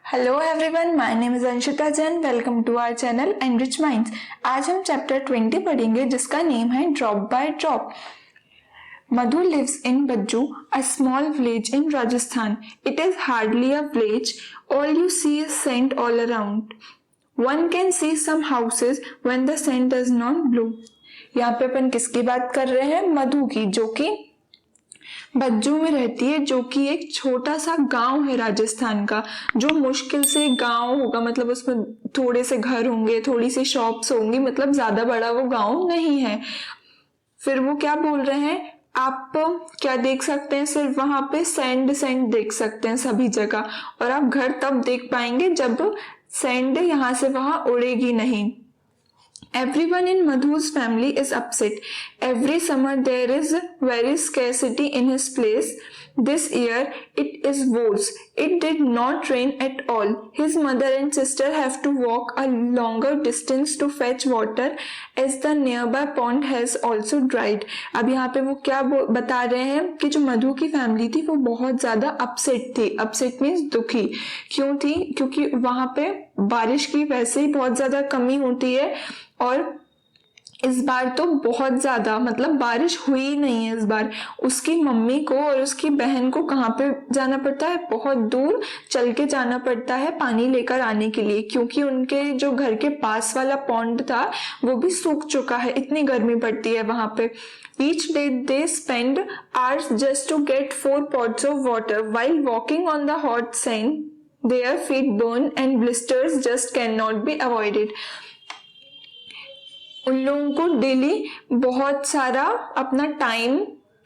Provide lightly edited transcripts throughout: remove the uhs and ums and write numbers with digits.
Hello everyone, my name is Anshita Jain. Welcome to our channel enrich minds. आज हम chapter 20 पढ़ेंगे जिसका नेम है drop by drop. Madhu lives in Bajju, a small village in Rajasthan. It is hardly a village. All you see is sand all around. One can see some houses when the sun does not blow. यहाँ पे अपन किसकी बात कर रहे हैं? मधु की, जो कि बज्जू में रहती है, जो कि एक छोटा सा गांव है राजस्थान का, जो मुश्किल से गांव होगा, मतलब उसमें थोड़े से घर होंगे, थोड़ी सी शॉप्स होंगी, मतलब ज्यादा बड़ा वो गांव नहीं है। फिर वो क्या बोल रहे हैं, आप क्या देख सकते हैं? सिर्फ वहां पे सैंड सैंड देख सकते हैं सभी जगह, और आप घर तब देख पाएंगे जब सैंड यहाँ से वहां उड़ेगी नहीं। Everyone in Madhu's family is upset. Every summer there is very scarcity in his place. This year it is worse. It did not rain at all. His mother and sister have to walk a longer distance to fetch water as the nearby pond has also dried. अब यहाँ पे वो क्या बता रहे हैं कि जो मधु की फैमिली थी वो बहुत ज्यादा अपसेट थी। अपसेट मीन्स दुखी। क्यों थी? क्योंकि वहां पे बारिश की वैसे ही बहुत ज्यादा कमी होती है, और इस बार तो बहुत ज्यादा, मतलब बारिश हुई नहीं है इस बार। उसकी मम्मी को और उसकी बहन को कहाँ पे जाना पड़ता है? बहुत दूर चल के जाना पड़ता है पानी लेकर आने के लिए, क्योंकि उनके जो घर के पास वाला पॉन्ड था वो भी सूख चुका है, इतनी गर्मी पड़ती है वहां पे। Each day they spend hours just to get 4 pots of water. While walking on the hot sand, their feet burn and blisters just cannot be avoided. उन लोगों को डेली बहुत सारा अपना टाइम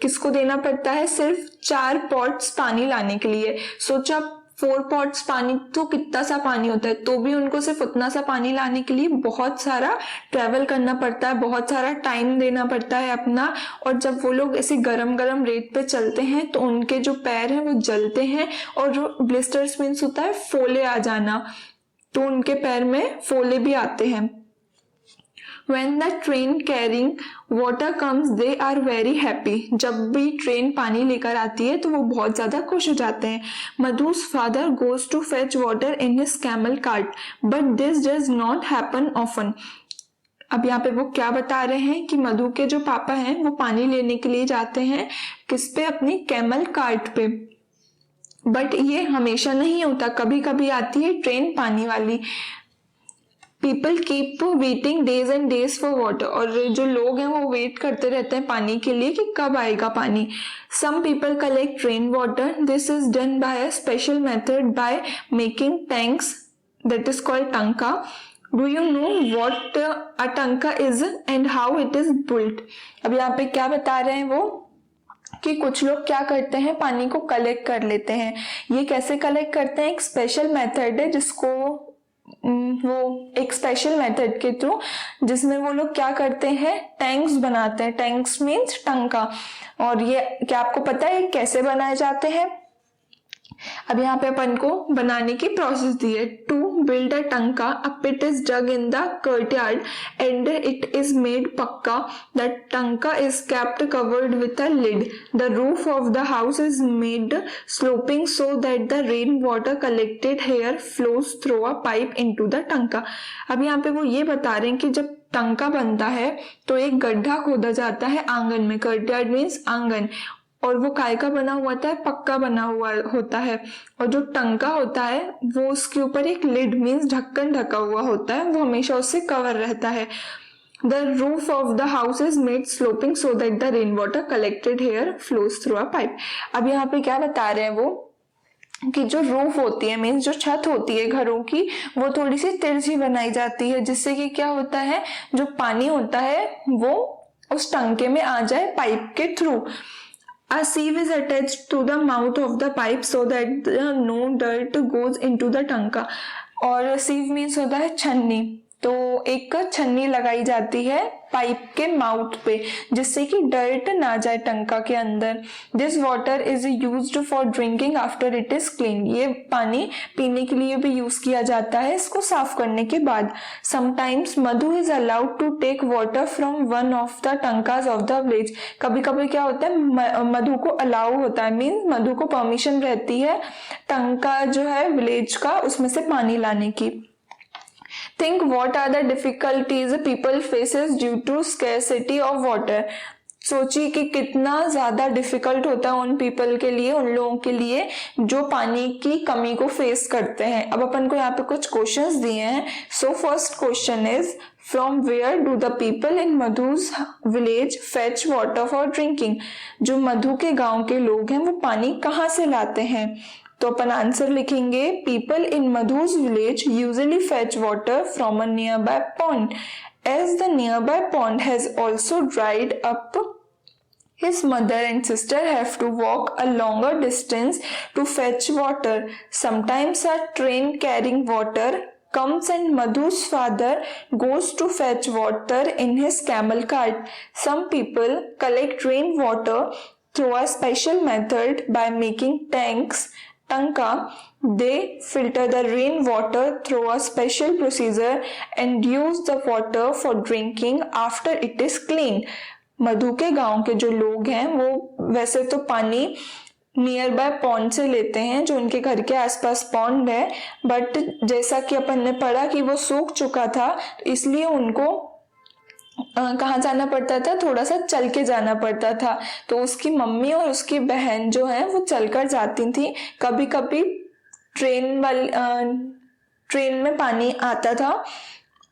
किसको देना पड़ता है? सिर्फ 4 पॉट्स पानी लाने के लिए। सोचा 4 पॉट्स पानी तो कितना सा पानी होता है, तो भी उनको सिर्फ उतना सा पानी लाने के लिए बहुत सारा ट्रेवल करना पड़ता है, बहुत सारा टाइम देना पड़ता है अपना। और जब वो लोग ऐसे गरम गरम रेत पे चलते हैं तो उनके जो पैर हैं वो जलते हैं, और जो ब्लिस्टर्स मीन्स होता है फोले आ जाना, तो उनके पैर में फोले भी आते हैं। When the train carrying water comes, they are very happy. जब भी ट्रेन पानी लेकर आती है तो वो बहुत ज्यादा खुश हो जाते हैं। Madhu's father goes to fetch water in his camel cart, but this does not happen often. अब यहाँ पे वो क्या बता रहे हैं कि मधु के जो पापा हैं वो पानी लेने के लिए जाते हैं किस पे? अपनी कैमल कार्ट पे। बट ये हमेशा नहीं होता, कभी कभी आती है ट्रेन पानी वाली। People keep waiting days and days for water, और जो लोग हैं वो वेट करते रहते हैं पानी के लिए कि कब आएगा पानी। Some people collect rain water. This is done by a special method by making tanks, that is called tanka. Do you know what a tanka is and how it is built? अब यहाँ पे क्या बता रहे हैं वो कि कुछ लोग क्या करते हैं, पानी को कलेक्ट कर लेते हैं। ये कैसे कलेक्ट करते हैं? एक स्पेशल मेथड है जिसको वो एक स्पेशल मेथड के थ्रू, जिसमें वो लोग क्या करते हैं, टैंक्स बनाते हैं। टैंक्स मीन्स टंका। और ये क्या आपको पता है कैसे बनाए जाते हैं? अब यहाँ पे अपन को बनाने की प्रोसेस दी है। To build a tanka, a pit is dug in the courtyard and it is made पक्का. The tanka is kept covered with a lid. The roof of the house is made sloping so that the rain water collected here flows through a pipe into the tanka. अब यहाँ पे वो ये बता रहे हैं कि जब टंका बनता है तो एक गड्ढा खोदा जाता है आंगन में। courtyard मीन्स आंगन, और वो काय का बना हुआ होता है? पक्का बना हुआ होता है। और जो टंका होता है वो उसके ऊपर एक लिड मीन्स ढक्कन ढका हुआ होता है, वो हमेशा उससे कवर रहता है। The roof of the house is made sloping so that the rain water collected here flows through a pipe. अब यहाँ पे क्या बता रहे हैं वो कि जो रूफ होती है मीन्स जो छत होती है घरों की, वो थोड़ी सी तिरछी बनाई जाती है, जिससे कि क्या होता है, जो पानी होता है वो उस टंके में आ जाए पाइप के through. A sieve is attached to the mouth of the pipe so that no dirt goes into the tanka. और sieve means होता है छन्नी। तो एक छन्नी लगाई जाती है पाइप के माउथ पे जिससे कि डर्ट ना जाए टंका के अंदर। This water is used for drinking after it is clean. ये पानी पीने के लिए भी यूज किया जाता है इसको साफ करने के बाद। Sometimes Madhu is allowed to take water from one of the tankas of the village. कभी कभी क्या होता है मधु को अलाउ होता है, मीन्स मधु को परमिशन रहती है टंका जो है विलेज का उसमें से पानी लाने की। Think what are the difficulties people faces due to scarcity of water। सोचिए कि कितना ज्यादा डिफिकल्ट होता है उन पीपल के लिए, उन लोगों के लिए जो पानी की कमी को फेस करते हैं। अब अपन को यहाँ पे कुछ क्वेश्चंस दिए हैं। So first question is from where do the people in Madhu's village fetch water for drinking. जो मधु के गांव के लोग हैं वो पानी कहाँ से लाते हैं। तो अपन आंसर लिखेंगे people in Madhu's village usually fetch water from a nearby pond as the nearby pond has also dried up. His mother and sister have to walk a longer distance to fetch water. Sometimes a train carrying water comes and Madhu's father goes to fetch water in his camel cart. Some people collect rainwater through a special method by making tanks. Tanka, they filter the rainwater through a special procedure and use the water for drinking after it is clean. मधु के गांव के जो लोग हैं वो वैसे तो पानी नियर बाय पॉन्ड से लेते हैं, जो उनके घर के आसपास पॉन्ड है, बट जैसा कि अपन ने पढ़ा कि वो सूख चुका था इसलिए उनको कहाँ जाना पड़ता था, थोड़ा सा चल के जाना पड़ता था। तो उसकी मम्मी और उसकी बहन जो है वो चलकर जाती थी। कभी कभी ट्रेन में पानी आता था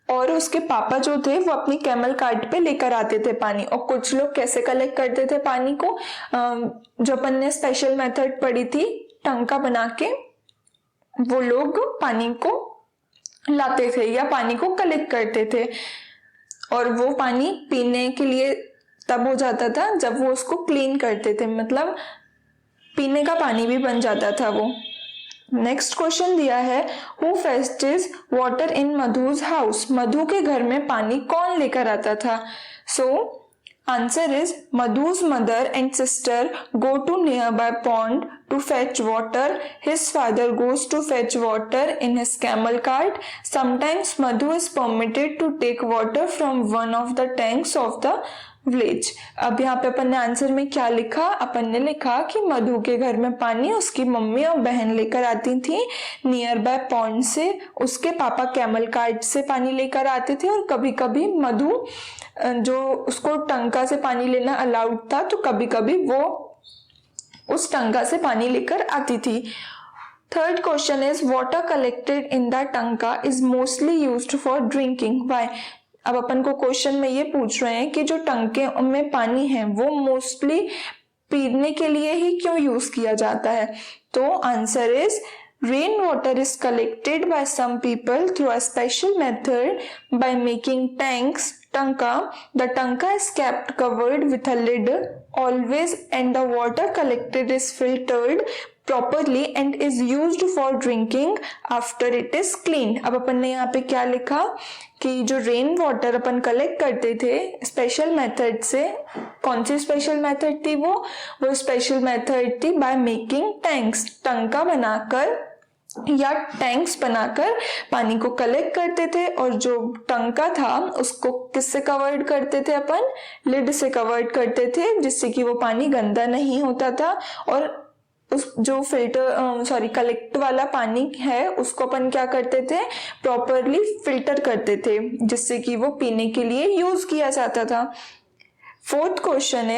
और उसके पापा जो थे वो अपनी कैमल कार्ट पे लेकर आते थे पानी। और कुछ लोग कैसे कलेक्ट करते थे पानी को, जो अपन ने स्पेशल मेथड पढ़ी थी टंका बना के, वो लोग पानी को लाते थे या पानी को कलेक्ट करते थे और वो पानी पीने के लिए तब हो जाता था जब वो उसको क्लीन करते थे, मतलब पीने का पानी भी बन जाता था वो। नेक्स्ट क्वेश्चन दिया है who fetches water in Madhu's house. Madhu के घर में पानी कौन लेकर आता था। So answer is Madhu's mother and sister go to nearby pond to fetch water. His father goes to fetch water in his camel cart. Sometimes Madhu is permitted to take water from one of the tanks of the village. अब यहाँ पे अपन ने answer में क्या लिखा, अपन ने लिखा कि मधु के घर में पानी उसकी मम्मी और बहन लेकर आती थी नियर बाय पॉन्ड से, उसके पापा कैमल कार्ट से पानी लेकर आते थे और कभी कभी मधु जो उसको टंका से पानी लेना अलाउड था तो कभी कभी वो उस टंका से पानी लेकर आती थी। Third question is water collected in the tanka is mostly used for drinking. Why. अब अपन को क्वेश्चन में ये पूछ रहे हैं कि जो टंके में पानी है वो मोस्टली पीने के लिए ही क्यों यूज किया जाता है। तो answer is rain water is collected by some people through a special method by making tanks. Tanka. The tanka is kept covered with a lid always and the water collected is filtered properly and is used for drinking after it is clean। अब अपन ने यहाँ पे क्या लिखा कि जो rain water अपन collect करते थे स्पेशल मेथड से, कौन सी स्पेशल मेथड थी वो स्पेशल मेथड थी बाय मेकिंग टैंक्स। टंका बनाकर या टैंक्स बनाकर पानी को कलेक्ट करते थे और जो टंका था उसको किससे कवर्ड करते थे अपन, लिड से कवर्ड करते थे जिससे कि वो पानी गंदा नहीं होता था। और उस जो कलेक्ट वाला पानी है उसको अपन क्या करते थे, प्रॉपरली फिल्टर करते थे जिससे कि वो पीने के लिए यूज किया जाता था। Fourth question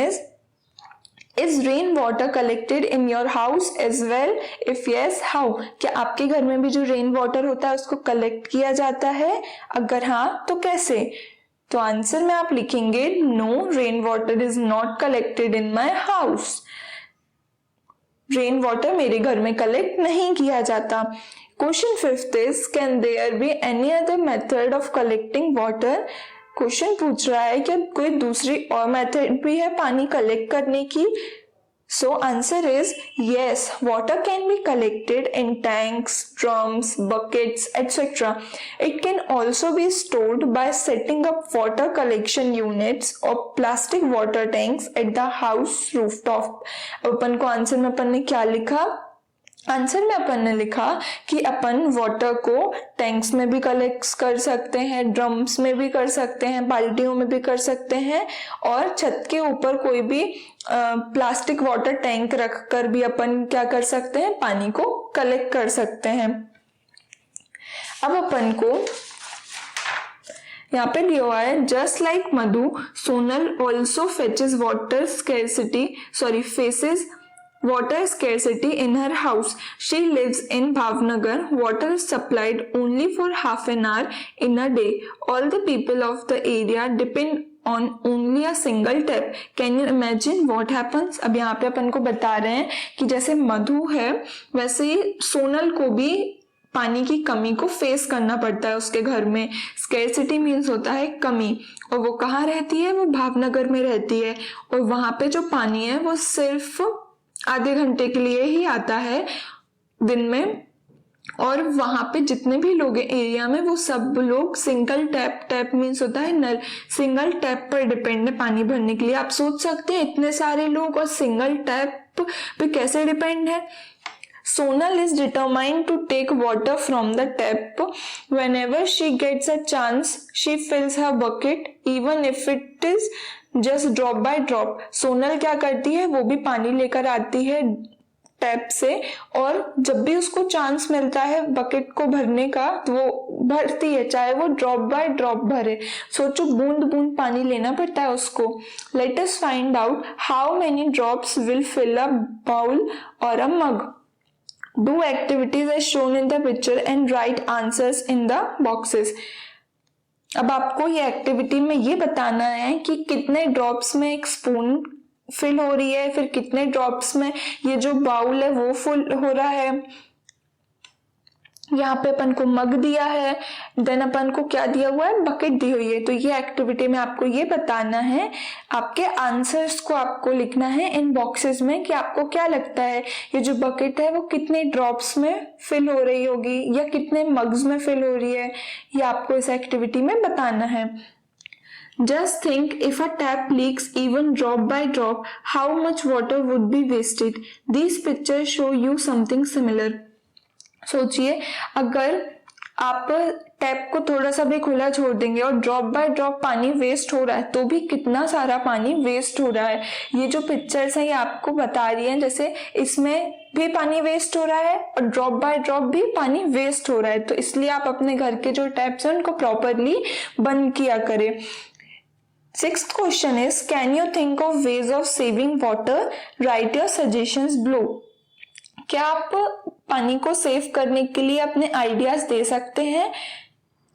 is rain water collected in your house as well, if yes how. क्या आपके घर में भी जो रेन वाटर होता है उसको कलेक्ट किया जाता है, अगर हाँ तो कैसे। तो आंसर में आप लिखेंगे no, rain water is not collected in my house. Rain water मेरे घर में कलेक्ट नहीं किया जाता। Question fifth is can there be any other method of collecting water. Question पूछ रहा है कि कोई दूसरी और मेथड भी है पानी कलेक्ट करने की। So answer is yes, water can be collected in tanks, drums, buckets, etc. It can also be stored by setting up water collection units or plastic water tanks at the house rooftop. अपन को answer में अपन ने क्या लिखा? Answer में अपन ने लिखा कि अपन water को टैंक्स में भी कलेक्ट कर सकते हैं, ड्रम्स में भी कर सकते हैं, बाल्टियों में भी कर सकते हैं, और छत के ऊपर कोई भी प्लास्टिक वाटर टैंक रखकर भी अपन क्या कर सकते हैं? पानी को कलेक्ट कर सकते हैं। अब अपन को यहाँ पे दिया हुआ है, just like Madhu, Sonal also फेचेस water scarcity faces water scarcity in her house. She lives in Bhavnagar. Water is supplied only for half an hour in a day. All the people of the area depend on only a single tap. Can you imagine what happens? अब यहाँ पे अपन को बता रहे हैं कि जैसे मधु है वैसे ही सोनल को भी पानी की कमी को फेस करना पड़ता है उसके घर में। स्केर्सिटी मीन्स होता है कमी, और वो कहाँ रहती है? वो भावनगर में रहती है, और वहां पे जो पानी है वो सिर्फ आधे घंटे के लिए ही आता है दिन में, और वहां पे जितने भी लोग हैं एरिया में वो सब लोग सिंगल टैप मीन्स होता है नल, सिंगल टैप पर डिपेंड है पानी भरने के लिए। आप सोच सकते हैं इतने सारे लोग और सिंगल टैप पे कैसे डिपेंड है। Sonal is determined to take water from the tap. Whenever she gets a chance, she fills her bucket, even if it is just drop by drop. Sonal क्या करती है? वो भी पानी लेकर आती है टैप से, और जब भी उसको चांस मिलता है बकेट को भरने का तो वो भरती है, चाहे वो ड्रॉप बाय ड्रॉप भरे। सोचो, बूंद बूंद पानी लेना पड़ता है उसको। Let us find out how many drops will fill a bowl और a mug. Do activities as shown in the picture and write answers in the boxes. अब आपको ये एक्टिविटी में ये बताना है कि कितने ड्रॉप्स में एक स्पून फिल हो रही है, फिर कितने ड्रॉप्स में ये जो बाउल है वो फुल हो रहा है। यहाँ पे अपन को मग दिया है, देन अपन को क्या दिया हुआ है? बकेट दी हुई है। तो ये एक्टिविटी में आपको ये बताना है, आपके आंसर्स को आपको लिखना है इन बॉक्सेस में कि आपको क्या लगता है ये जो बकेट है वो कितने ड्रॉप्स में फिल हो रही होगी या कितने मग्स में फिल हो रही है, ये आपको इस एक्टिविटी में बताना है। Just think, if a tap leaks even drop by drop, how much water would be wasted? These pictures show you something similar. सोचिए, अगर आप टैप को थोड़ा सा भी खुला छोड़ देंगे और ड्रॉप बाय ड्रॉप पानी वेस्ट हो रहा है तो भी कितना सारा पानी वेस्ट हो रहा है। ये जो पिक्चर्स हैं ये आपको बता रही हैं, जैसे इसमें भी पानी वेस्ट हो रहा है और ड्रॉप बाय ड्रॉप भी पानी वेस्ट हो रहा है। तो इसलिए आप अपने घर के जो टैप्स हैं उनको प्रॉपरली बंद किया करें। Sixth question is, can you think of ways of saving water? Write your suggestions below. क्या आप पानी को सेव करने के लिए अपने आइडियाज दे सकते हैं?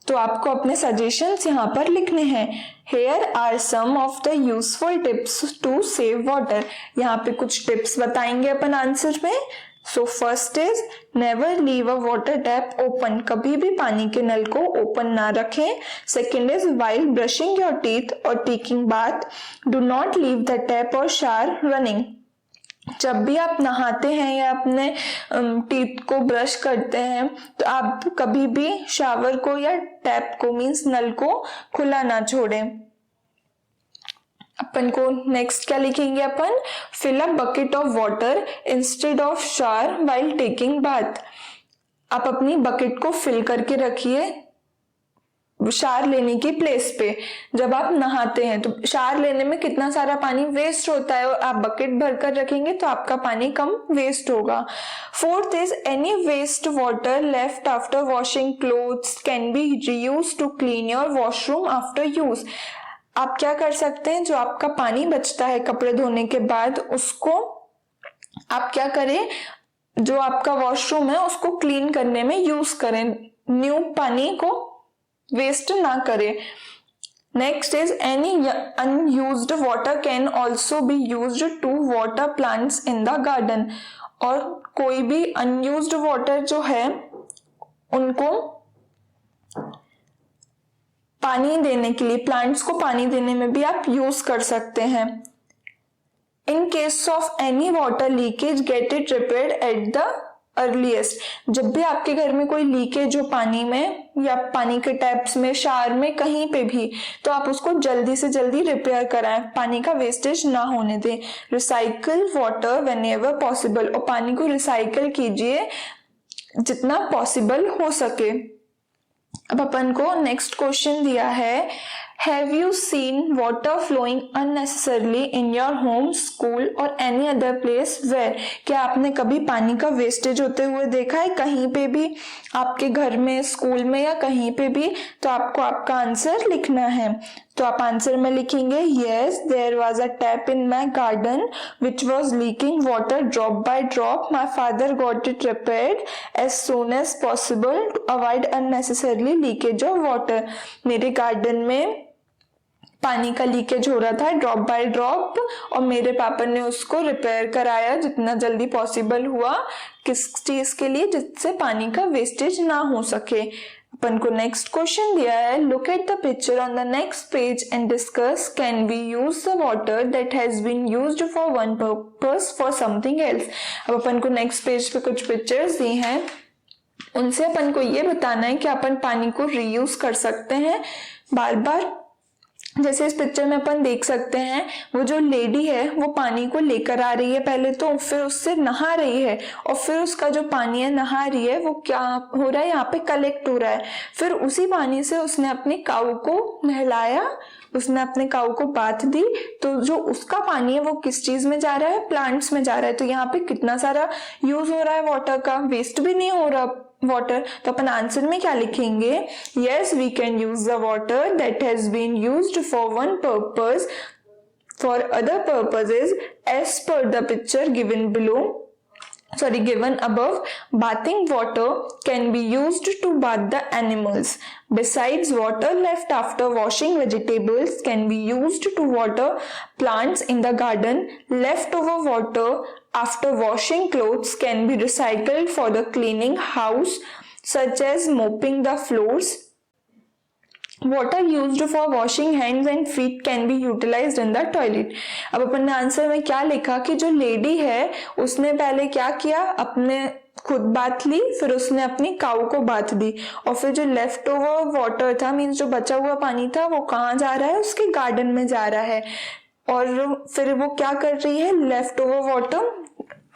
तो आपको अपने सजेशंस यहाँ पर लिखने हैं। Here are some of the useful tips to save water. यहाँ पे कुछ टिप्स बताएंगे अपन आंसर में। So first is, never leave a water tap open. कभी भी पानी के नल को ओपन ना रखें। Second is, while brushing your teeth or taking bath, do not leave the tap or shower running. जब भी आप नहाते हैं या अपने टीथ को ब्रश करते हैं तो आप कभी भी शावर को या टैप को मीन्स नल को खुला ना छोड़ें। अपन को नेक्स्ट क्या लिखेंगे अपन? Fill a bucket of water instead of shower while taking bath. आप अपनी बकेट को फिल करके रखिए शावर लेने की प्लेस पे। जब आप नहाते हैं तो शावर लेने में कितना सारा पानी वेस्ट होता है, और आप बकेट भरकर रखेंगे तो आपका पानी कम वेस्ट होगा। Fourth is, any waste water left after washing clothes can be reused to clean your washroom after use. आप क्या कर सकते हैं, जो आपका पानी बचता है कपड़े धोने के बाद उसको आप क्या करें, जो आपका वॉशरूम है उसको क्लीन करने में यूज करें, न्यू पानी को वेस्ट ना करें। Next is, any unused water can also be used to water plants in the garden. और कोई भी अनयूज्ड वाटर जो है उनको पानी देने के लिए, प्लांट्स को पानी देने में भी आप यूज कर सकते हैं। In case of any water leakage get it repaired at the earliest. जब भी आपके घर में कोई लीकेज हो पानी में या पानी के टैप्स में, शावर में, कहीं पे भी, तो आप उसको जल्दी से जल्दी रिपेयर कराएं, पानी का वेस्टेज ना होने दें। रिसाइकल वाटर व्हेनेवर पॉसिबल, और पानी को रिसाइकल कीजिए जितना पॉसिबल हो सके। अब अपन को नेक्स्ट क्वेश्चन दिया है, have you seen water flowing unnecessarily in your home, school और एनी अदर प्लेस वेयर। क्या आपने कभी पानी का वेस्टेज होते हुए देखा है कहीं पे भी, आपके घर में, स्कूल में या कहीं पे भी? तो आपको आपका आंसर लिखना है। तो आप आंसर में लिखेंगे, yes there was a tap in my garden which was leaking water drop by drop, my father got it repaired as soon as possible to avoid unnecessarily leakage of water. मेरे garden में पानी का leakage हो रहा था drop by drop, और मेरे पापा ने उसको रिपेयर कराया जितना जल्दी पॉसिबल हुआ। किस चीज के लिए? जिससे पानी का वेस्टेज ना हो सके। अपन को नेक्स्ट क्वेश्चन दिया है, look at the picture on the next page and discuss, can we use the water that has been used for one purpose for something else. अब अपन को नेक्स्ट पेज पे कुछ पिक्चर्स दी हैं, उनसे अपन को ये बताना है कि अपन पानी को रीयूज कर सकते हैं बार बार। जैसे इस पिक्चर में अपन देख सकते हैं, वो जो लेडी है वो पानी को लेकर आ रही है पहले तो, फिर उससे नहा रही है, और फिर उसका जो पानी है नहा रही है वो क्या हो रहा है, यहाँ पे कलेक्ट हो रहा है। फिर उसी पानी से उसने अपने काऊ को नहलाया, उसने अपने काऊ को बाथ दी, तो जो उसका पानी है वो किस चीज में जा रहा है? प्लांट्स में जा रहा है। तो यहाँ पे कितना सारा यूज हो रहा है वाटर का, वेस्ट भी नहीं हो रहा वाटर। तो अपन आंसर में क्या लिखेंगे? Yes we can use the water that has been used for one purpose for other purposes as per the picture given above. Bathing water can be used to bath the animals. Besides, water left after washing vegetables can be used to water plants in the garden. Leftover water after washing clothes can be recycled for the cleaning house, such as mopping the floors. Water used for washing hands and feet can be utilized in the toilet. अब अपन ने answer में क्या लिखा कि जो lady है उसने पहले क्या किया, अपने खुद बात ली, फिर उसने अपनी काऊ को बात दी, और फिर जो लेफ्ट ओवर वाटर था, मीन्स जो बचा हुआ पानी था, वो कहाँ जा रहा है? उसके गार्डन में जा रहा है। और फिर वो क्या कर रही है? लेफ्ट ओवर वाटर,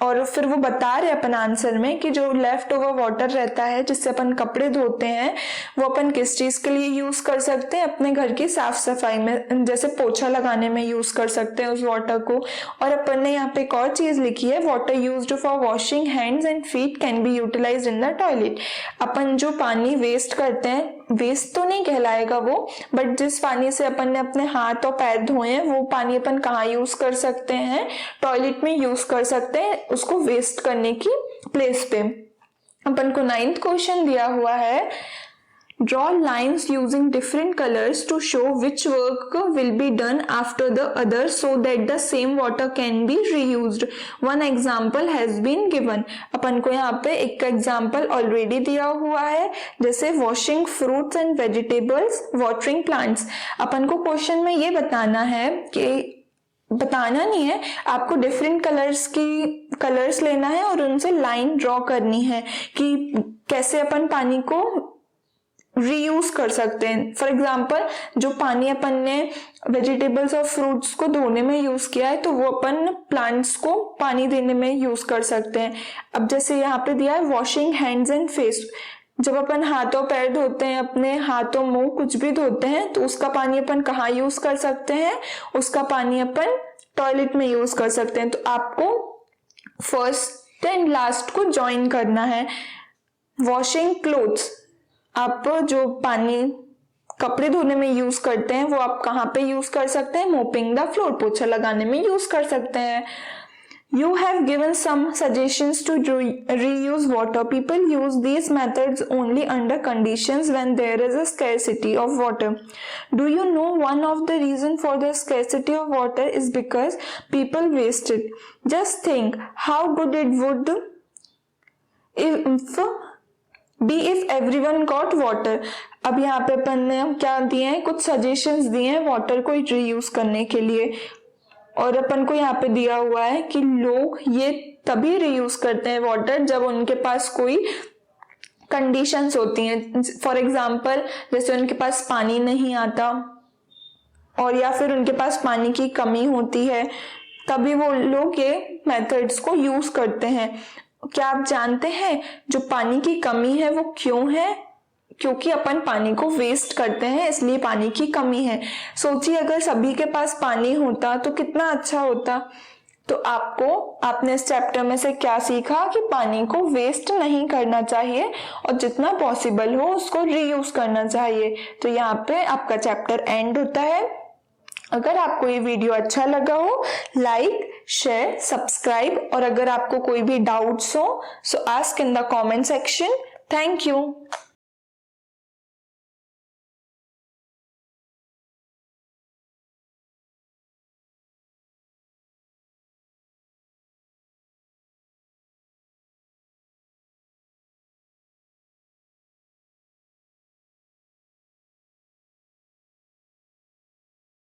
और फिर वो बता रहे अपन आंसर में कि जो लेफ्ट ओवर वाटर रहता है जिससे अपन कपड़े धोते हैं, वो अपन किस चीज के लिए यूज कर सकते हैं? अपने घर की साफ सफाई में, जैसे पोछा लगाने में यूज कर सकते हैं उस वाटर को। और अपन ने यहाँ पे एक और चीज लिखी है, water used for washing hands and feet can be utilized in the toilet. अपन जो पानी वेस्ट करते हैं, वेस्ट तो नहीं कहलाएगा वो, बट जिस पानी से अपन ने अपने हाथ और पैर धोए हैं, वो पानी अपन कहाँ यूज कर सकते हैं? टॉयलेट में यूज कर सकते हैं, उसको वेस्ट करने की प्लेस पे। अपन को 9th क्वेश्चन दिया हुआ है, draw lines using different colors to show which work will be done after the other so that the same water can be reused. One example has been given. अपन को यहाँ पे एक example already दिया हुआ है, जैसे washing fruits and vegetables, watering plants. अपन को क्वेश्चन में ये बताना है कि, बताना नहीं है, आपको डिफरेंट कलर्स लेना है और उनसे लाइन ड्रॉ करनी है कि कैसे अपन पानी को रीयूज कर सकते हैं। फॉर एग्जाम्पल, जो पानी अपन ने वेजिटेबल्स और फ्रूट्स को धोने में यूज किया है, तो वो अपन प्लांट्स को पानी देने में यूज कर सकते हैं। अब जैसे यहाँ पे दिया है वॉशिंग हैंड्स एंड फेस, जब अपन हाथों पैर धोते हैं, अपने हाथों मुंह कुछ भी धोते हैं, तो उसका पानी अपन कहाँ यूज कर सकते हैं? उसका पानी अपन टॉयलेट में यूज कर सकते हैं। तो आपको फर्स्ट एंड लास्ट को ज्वाइन करना है। वॉशिंग क्लोथ्स, आप जो पानी कपड़े धोने में यूज करते हैं, वो आप कहाँ पे यूज कर सकते हैं? मोपिंग द फ्लोर, पोछा लगाने में यूज कर सकते हैं। You have given some suggestions to reuse water. People use these methods only under conditions when there is a scarcity of water. Do you know one of the reason for the scarcity of water is because people waste it. Just think how good it would if everyone got water. अब यहाँ पे अपन ने क्या दिए हैं? कुछ suggestions दिए हैं वाटर को रीयूज करने के लिए। और अपन को यहाँ पे दिया हुआ है कि लोग ये तभी रीयूज करते हैं वाटर जब उनके पास कोई कंडीशंस होती हैं। फॉर एग्जाम्पल जैसे उनके पास पानी नहीं आता और या फिर उनके पास पानी की कमी होती है, तभी वो लोग ये मेथड्स को यूज करते हैं। क्या आप जानते हैं जो पानी की कमी है वो क्यों है? क्योंकि अपन पानी को वेस्ट करते हैं, इसलिए पानी की कमी है। सोचिए अगर सभी के पास पानी होता तो कितना अच्छा होता। तो आपने इस चैप्टर में से क्या सीखा कि पानी को वेस्ट नहीं करना चाहिए और जितना पॉसिबल हो उसको रीयूज करना चाहिए। तो यहाँ पे आपका चैप्टर एंड होता है। अगर आपको ये वीडियो अच्छा लगा हो, लाइक, शेयर, सब्सक्राइब, और अगर आपको कोई भी डाउट्स हो सो ask in the comment section. Thank you.